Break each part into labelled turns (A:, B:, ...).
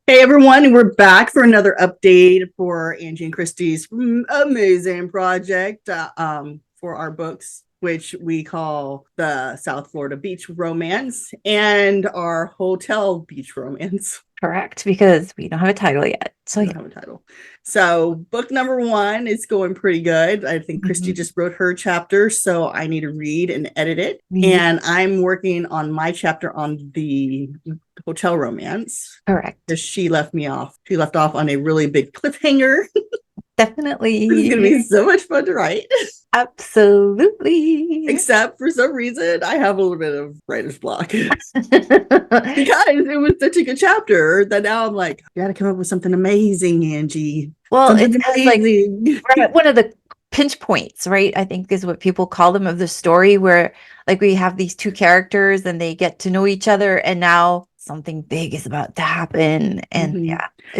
A: Hey everyone, we're back for another update for Angie and Christie's amazing project for our books, which we call the South Florida Beach Romance and our Hotel Beach Romance.
B: Correct, because we don't have a title yet. So
A: We don't have a title. So book number 1 is going pretty good. I think Christie just wrote her chapter, so I need to read and edit it. And I'm working on my chapter on the hotel romance.
B: Correct.
A: Because she left me off. She left off on a really big cliffhanger.
B: Definitely.
A: It's going to be so much fun to write.
B: Absolutely.
A: Except for some reason, I have a little bit of writer's block. Because it was such a good chapter that now I'm like, you got to come up with something amazing, Angie.
B: Well,
A: something
B: it's amazing. Like we're at one of the pinch points, right? I think is what people call them of the story, where like we have these two characters and they get to know each other, and now something big is about to happen. And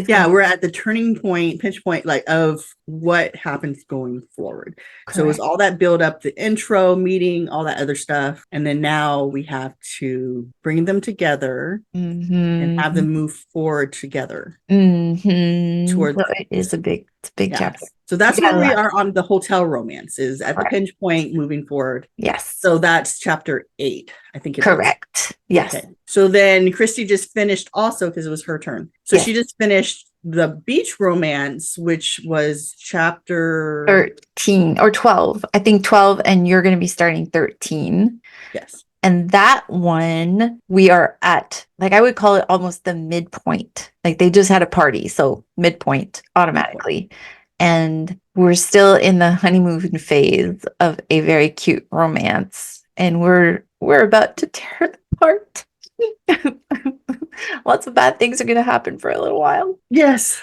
A: we're at the turning point, pinch point, like of what happens going forward. Correct. So it was all that build up, the intro meeting, all that other stuff, and then now we have to bring them together and have them move forward together.
B: Towards so it is a big chapter.
A: So that's where we are on the hotel romance, is at the pinch point moving forward.
B: Yes.
A: So that's chapter 8, I think.
B: Correct. Yes.
A: Okay. So then Christie just finished also, because it was her turn. So she just finished the beach romance, which was chapter
B: 13 or 12. I think 12, and you're going to be starting 13.
A: Yes.
B: And that one, we are at, like, I would call it almost the midpoint. Like they just had a party, so midpoint automatically. And we're still in the honeymoon phase of a very cute romance. And we're about to tear it apart. Lots of bad things are going to happen for a little while.
A: Yes,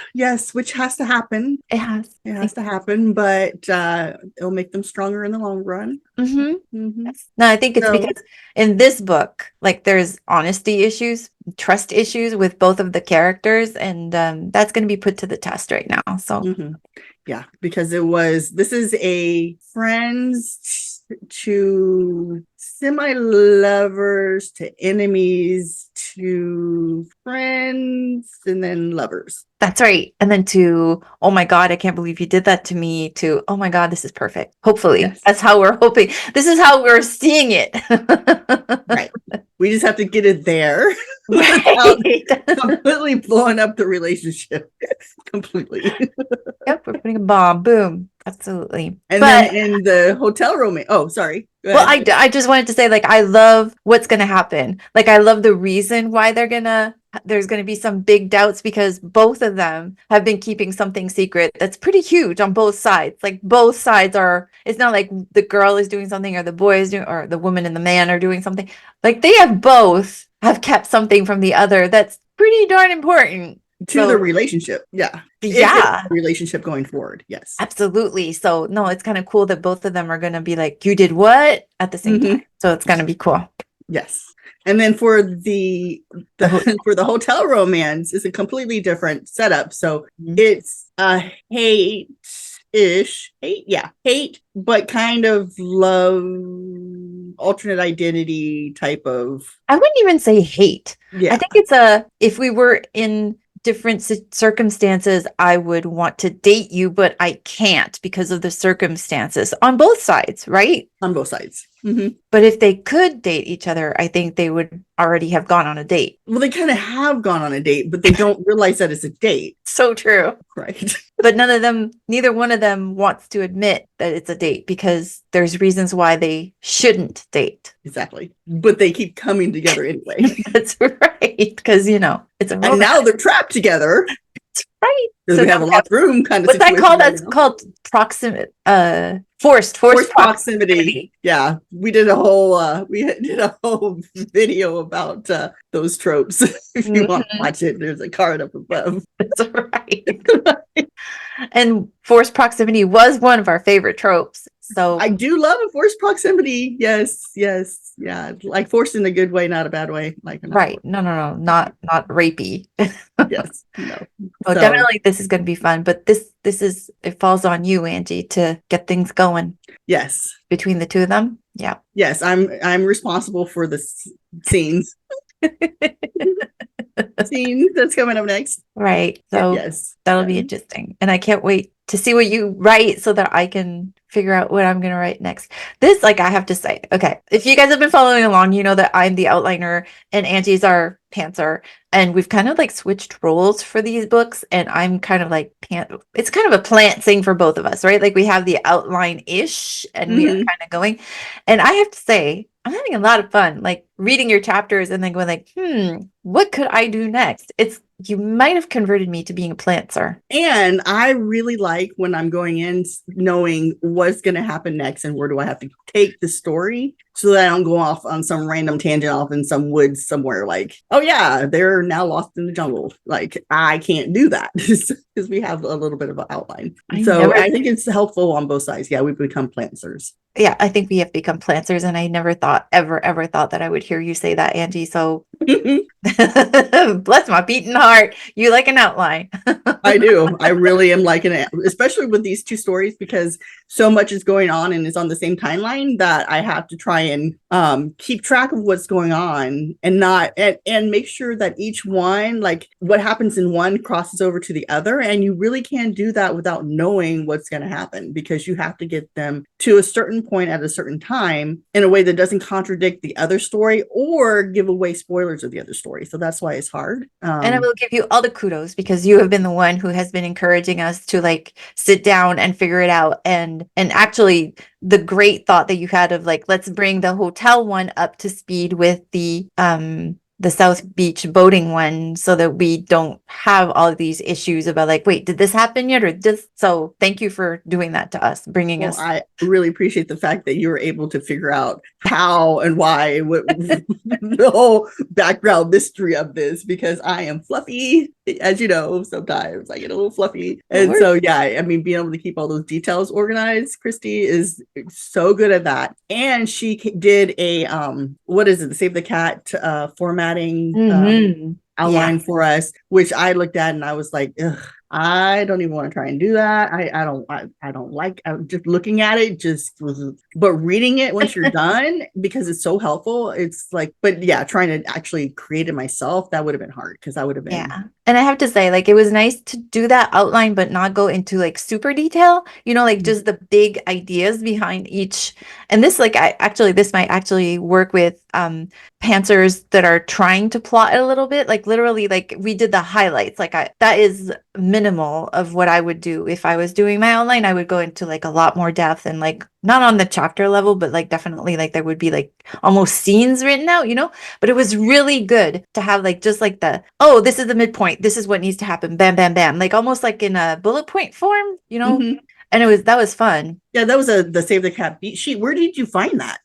A: which has to happen.
B: It has
A: to happen, but it'll make them stronger in the long run.
B: Yes. No, I think it's because in this book, like there's honesty issues, trust issues with both of the characters, and that's going to be put to the test right now. So
A: because this is a friends to semi-lovers to enemies to friends and then lovers.
B: That's right. And then to, oh my God, I can't believe you did that to me, to, oh my God, this is perfect. Hopefully. That's how we're hoping. This is how we're seeing it.
A: Right. We just have to get it there without completely blowing up the relationship. Completely.
B: Yep, we're putting a bomb. Boom. Absolutely.
A: And then in the hotel romance. Oh, sorry.
B: Well, I just wanted to say, like, I love what's going to happen. Like, I love the reason why there's going to be some big doubts, because both of them have been keeping something secret that's pretty huge on both sides. Like both sides it's not like the girl is doing something or the boy is doing, or the woman and the man are doing something. Like they both have kept something from the other that's pretty darn important
A: to the relationship. Relationship going forward. Yes,
B: absolutely. So no, it's kind of cool that both of them are going to be like, you did what at the same time. So it's going to be cool.
A: Yes. And then for the for the hotel romance is a completely different setup. So it's a hate, but kind of love, alternate identity type of.
B: I wouldn't even say hate. I think it's if we were in different circumstances, I would want to date you, but I can't because of the circumstances on both sides, right?
A: On both sides.
B: But if they could date each other, I think they would already have gone on a date.
A: Well, they kind of have gone on a date, but they don't realize that it's a date.
B: So true.
A: Right.
B: But neither one of them wants to admit that it's a date, because there's reasons why they shouldn't date.
A: Exactly. But they keep coming together anyway.
B: That's right. Because, it's a romance.
A: And now they're trapped together.
B: That's right.
A: So we have a locked room kind of
B: what's that called? That's called proximity. Forced proximity.
A: Yeah, we did a whole video about those tropes. If you want to watch it, there's a card up above.
B: That's right. And forced proximity was one of our favorite tropes. So
A: I do love a forced proximity. Yes. Yeah. Like forced in a good way, not a bad way. Like
B: right. No, not rapey.
A: Yes. No.
B: So definitely this is going to be fun, but it falls on you, Angie, to get things going.
A: Yes.
B: Between the two of them. Yeah.
A: Yes, I'm responsible for the scenes. scene that's coming up next.
B: Right. So
A: Yes.
B: that'll be
A: Yeah.
B: interesting. And I can't wait to see what you write so that I can figure out what I'm going to write next. This, like, I have to say, okay, if you guys have been following along, you know that I'm the outliner and Angie's our pantser. And we've kind of like switched roles for these books. And I'm kind of like, it's kind of a plant thing for both of us, right? Like we have the outline-ish and we are
A: Mhm.
B: kind of going. And I have to say, I'm having a lot of fun, like reading your chapters and then going like, what could I do next? You might have converted me to being a plantser.
A: And I really like when I'm going in knowing what's going to happen next and where do I have to take the story so that I don't go off on some random tangent off in some woods somewhere like, oh yeah, they're now lost in the jungle. Like I can't do that because we have a little bit of an outline. So I think it's helpful on both sides. Yeah, we've become plantsers.
B: Yeah, I think we have become plantsers, and I never thought, ever thought that I would hear you say that, Angie. So bless my beating heart. You like an outline.
A: I do. I really am liking it, especially with these two stories because so much is going on and it's on the same timeline that I have to try and keep track of what's going on and not and make sure that each one, like what happens in one crosses over to the other. And you really can't do that without knowing what's going to happen because you have to get them to a certain point at a certain time in a way that doesn't contradict the other story or give away spoilers of the other story. So that's why it's hard.
B: And I will give you all the kudos because you have been the one who has been encouraging us to like sit down and figure it out. And actually the great thought that you had of like, let's bring the hotel one up to speed with the South Beach boating one so that we don't have all of these issues about like, wait, did this happen yet? Or this? So thank you for doing that to us, bringing us.
A: I really appreciate the fact that you were able to figure out how and why, the whole background mystery of this, because I am fluffy, as you know, sometimes I get a little fluffy. And so, yeah, I mean, being able to keep all those details organized, Christie is so good at that. And she did a, what is it, the Save the Cat formatting outline for us, which I looked at and I was like, ugh, I don't even want to try and do that. I don't like just looking at it just was, but reading it once you're done, because it's so helpful. It's like, but yeah, trying to actually create it myself, that would have been hard because I would have been.
B: Yeah. And I have to say, like, it was nice to do that outline, but not go into like super detail, you know, like just the big ideas behind each. And this, like, this might actually work with pantsers that are trying to plot it a little bit. Like literally, like we did the highlights. Like that is minimal of what I would do if I was doing my outline. I would go into like a lot more depth and like not on the chapter level, but like definitely like there would be like almost scenes written out, you know. But it was really good to have like just like oh, this is the midpoint, this is what needs to happen, bam bam bam, like almost like in a bullet point form, you know. And that was fun.
A: Yeah, that was the Save the Cat beat sheet. Where did you find that?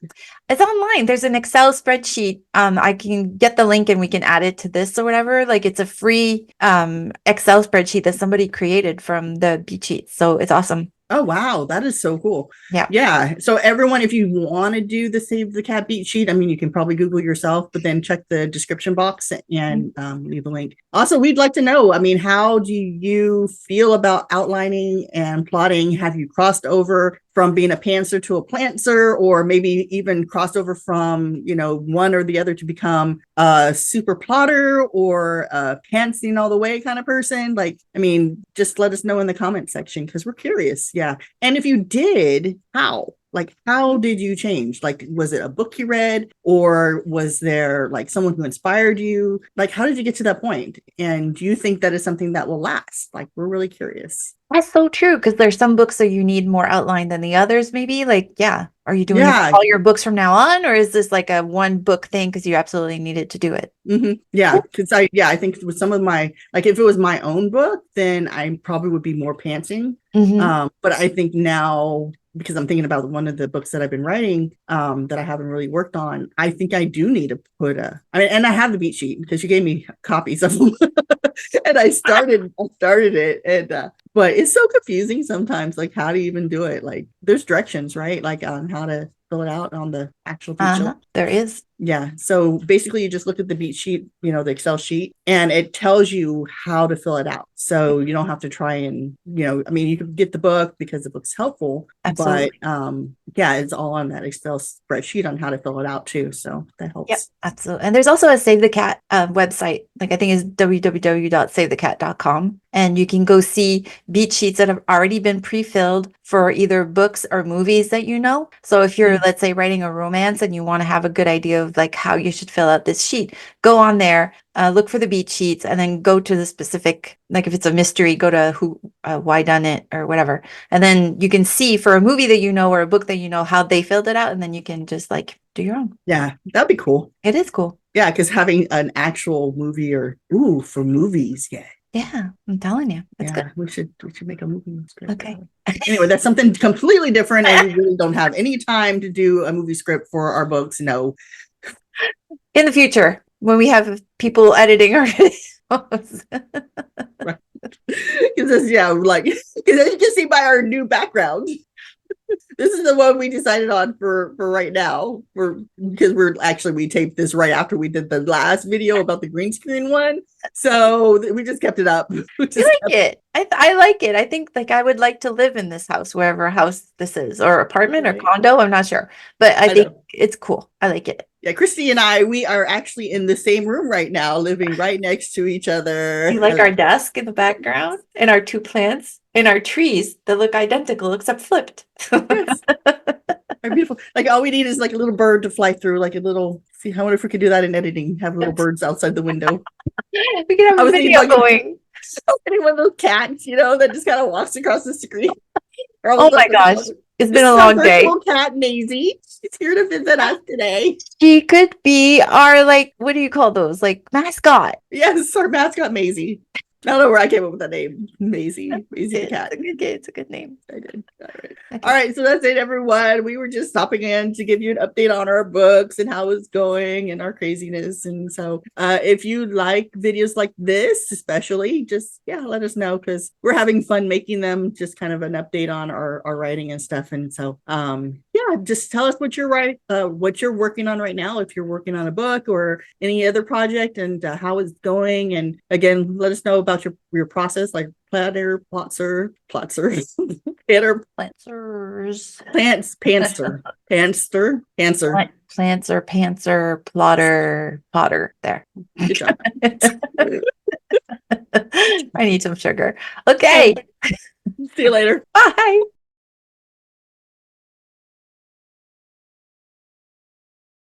B: It's online. There's an Excel spreadsheet. I can get the link and we can add it to this or whatever. Like it's a free Excel spreadsheet that somebody created from the beat sheets. So it's awesome.
A: Oh, wow. That is so cool.
B: Yeah.
A: Yeah. So everyone, if you want to do the Save the Cat beat sheet, I mean, you can probably Google yourself, but then check the description box and leave a link. Also, we'd like to know, I mean, how do you feel about outlining and plotting? Have you crossed over from being a pantser to a plantser, or maybe even crossed over from, you know, one or the other to become a super plotter or a pantsing all the way kind of person? Like, I mean, just let us know in the comment section because we're curious. Yeah. And if you did, how? Like, how did you change? Like, was it a book you read, or was there like someone who inspired you? Like, how did you get to that point? And do you think that is something that will last? Like, we're really curious.
B: That's so true, because there's some books that you need more outline than the others, maybe. Like, yeah. Are you doing all your books from now on, or is this like a one book thing because you absolutely needed to do it?
A: Yeah, because I think with some of my, like if it was my own book, then I probably would be more pantsing. But I think now, because I'm thinking about one of the books that I've been writing that I haven't really worked on, I think I do need to put and I have the beat sheet because you gave me copies of them and I started it, and but it's so confusing sometimes. Like, how do you even do it? Like, there's directions, right? Like on how to fill it out on the actual beat sheet.
B: There is.
A: Yeah. So basically you just look at the beat sheet, the Excel sheet, and it tells you how to fill it out. So you don't have to try and, you can get the book because the book's helpful,
B: Absolutely.
A: but yeah, it's all on that Excel spreadsheet on how to fill it out too. So that helps.
B: Yep, absolutely. And there's also a Save the Cat website. Like I think it's www.savethecat.com. And you can go see beat sheets that have already been pre-filled for either books or movies that you know. So if you're, let's say, writing a romance and you want to have a good idea of like how you should fill out this sheet, go on there, look for the beat sheets, and then go to the specific, like if it's a mystery, go to why done it or whatever. And then you can see for a movie that you know or a book that you know how they filled it out. And then you can just like do your own.
A: Yeah, that'd be cool.
B: It is cool.
A: Yeah, because having an actual movie for movies, yeah.
B: Yeah, I'm telling you. That's
A: Yeah,
B: good.
A: we should make a movie script.
B: Okay.
A: Anyway, that's something completely different, and we really don't have any time to do a movie script for our books. No.
B: In the future, when we have people editing our videos.
A: Right. Because yeah, like as you can see by our new background. This is the one we decided on for right now. Because we taped this right after we did the last video about the green screen one. So we just kept it up.
B: I like it. I like it. I think like I would like to live in this house, wherever house this is, or apartment or condo. I'm not sure, but I think it's cool. I like it.
A: Yeah, Christy and we are actually in the same room right now, living right next to each other.
B: You like our desk in the background and our two plants and our trees that look identical except flipped.
A: Yes. Are beautiful. Like all we need is like a little bird to fly through, like a little. See, I wonder if we could do that in editing. Have little birds outside the window.
B: We could have a video going.
A: One of those cats, that just kind of walks across the screen.
B: Oh my gosh. It's been a long day.
A: Cat Maisie. She's here to visit us today.
B: She could be our, like, what do you call those? Like mascot.
A: Yes, our mascot Maisie. I don't know where I came up with that name. Maisie. Maisie the cat.
B: It's a good name.
A: I did. All right. Okay. All right. So that's it, everyone. We were just stopping in to give you an update on our books and how it's going and our craziness. And so if you like videos like this, especially, just let us know, because we're having fun making them, just kind of an update on our writing and stuff. And so just tell us what you're writing, what you're working on right now, if you're working on a book or any other project, and how it's going. And again, let us know about your process, like planner, plotzer, planner,
B: Plantsers,
A: pantster,
B: pantser, plotter, potter. There.
A: Good job.
B: I need some sugar. Okay.
A: See you later.